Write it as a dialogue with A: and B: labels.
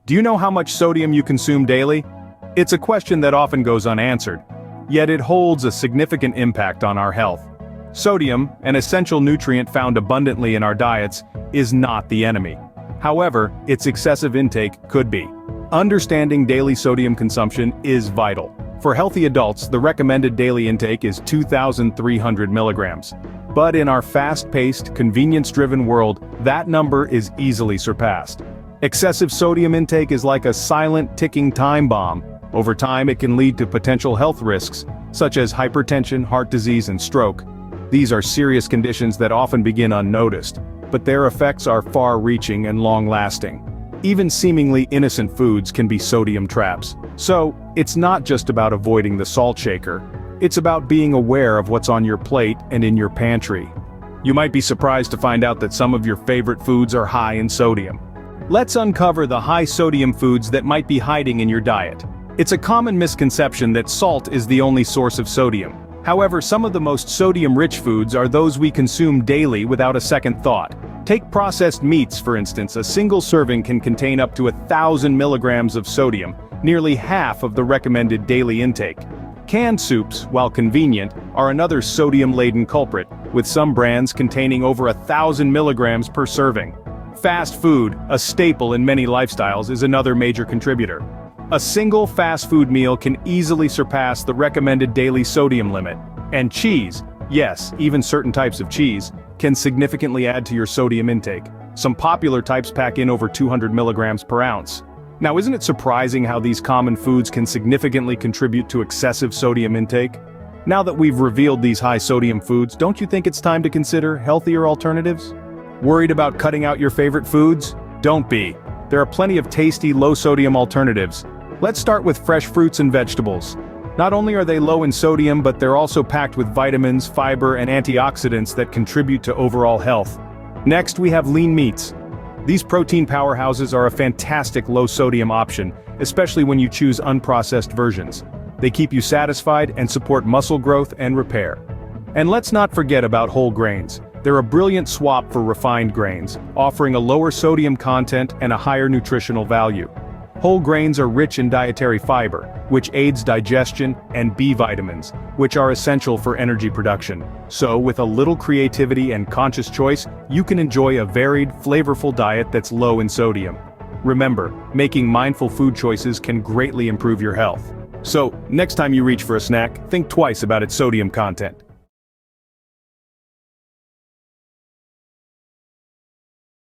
A: Do you know how much sodium you consume daily? It's a question that often goes unanswered, yet it holds a significant impact on our health. Sodium, an essential nutrient found abundantly in our diets, is not the enemy. However, its excessive intake could be. Understanding daily sodium consumption is vital. For healthy adults, the recommended daily intake is 2,300 milligrams. But in our fast-paced, convenience-driven world, that number is easily surpassed. Excessive sodium intake is like a silent, ticking time bomb. Over time, it can lead to potential health risks, such as hypertension, heart disease, and stroke. These are serious conditions that often begin unnoticed, but their effects are far-reaching and long-lasting. Even seemingly innocent foods can be sodium traps. So, it's not just about avoiding the salt shaker. It's about being aware of what's on your plate and in your pantry. You might be surprised to find out that some of your favorite foods are high in sodium. Let's uncover the high-sodium foods that might be hiding in your diet. It's a common misconception that salt is the only source of sodium. However, some of the most sodium-rich foods are those we consume daily without a second thought. Take processed meats, for instance. A single serving can contain up to 1,000 milligrams of sodium, nearly half of the recommended daily intake. Canned soups, while convenient, are another sodium-laden culprit, with some brands containing over 1,000 milligrams per serving. Fast food, a staple in many lifestyles, is another major contributor. A single fast food meal can easily surpass the recommended daily sodium limit. And cheese, yes, even certain types of cheese, can significantly add to your sodium intake. Some popular types pack in over 200 milligrams per ounce. Now, isn't it surprising how these common foods can significantly contribute to excessive sodium intake? Now that we've revealed these high-sodium foods, don't you think it's time to consider healthier alternatives? Worried about cutting out your favorite foods? Don't be. There are plenty of tasty, low-sodium alternatives. Let's start with fresh fruits and vegetables. Not only are they low in sodium, but they're also packed with vitamins, fiber, and antioxidants that contribute to overall health. Next, we have lean meats. These protein powerhouses are a fantastic low-sodium option, especially when you choose unprocessed versions. They keep you satisfied and support muscle growth and repair. And let's not forget about whole grains. They're a brilliant swap for refined grains, offering a lower sodium content and a higher nutritional value. Whole grains are rich in dietary fiber, which aids digestion, and B vitamins, which are essential for energy production. So, with a little creativity and conscious choice, you can enjoy a varied, flavorful diet that's low in sodium. Remember, making mindful food choices can greatly improve your health. So, next time you reach for a snack, think twice about its sodium content.